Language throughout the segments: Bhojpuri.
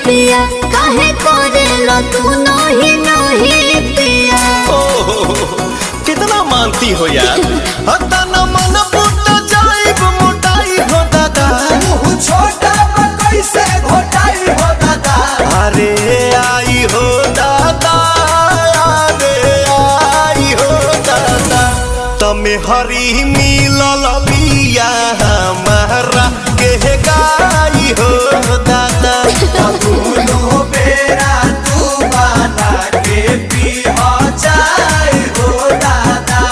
पिया काहे करेला तू नहीं नहीं पिया। कितना मानती हो यार। हता न मन फूट जाइब मोटाई हो दादा। मुँह छोटा कैसे घोटाई हो दादा। अरे आई हो दादा, अरे आई हो दादा। तमे हरी मिलल बिया हमारा के गाई हो दादा। दोनों बेरा तू बना के पी हो जाए हो दादा।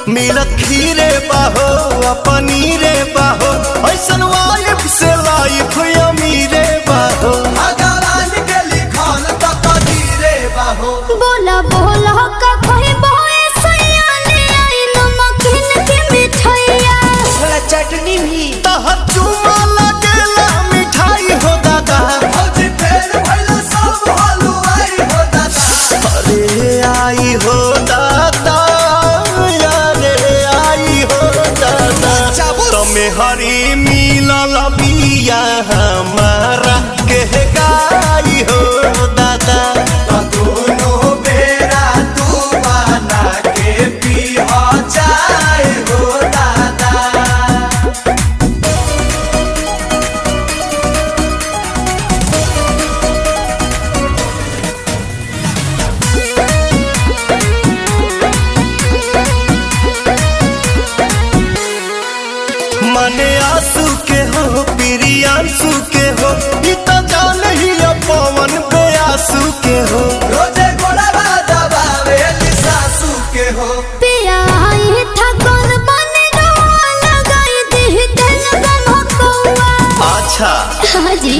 मिलत खीरे बाहो पनीरे बाहो, ऐसन वाइफ से लाइफ अमीरे बाहो। भगवान के लिखल तो कदीरे बाहो। बोला बोला का कोई बोए सयाने आई नमकीन की मिठाइया। थोड़ा चटनी भी तहर चुमा लगेला मिठाई हो दादा। भौजी फेर भइल सब हलुआई हो दादा। अरे आई हो दादा, अरे आई हो दादा। तमे हरी मिलल बिया हमारा के गाई हो दादा। दोनों बेरा तू बना के पी हो जाए हो दादा। मने आंसू के हो प्रियांशु के हो, ई तो जान ही पवन बेआसू के हो। रोजे गोड़वा दबावे सासू के हो। पिया आई था कौन बने लगाई दी दिल गम कौआ। अच्छा हाँ जी।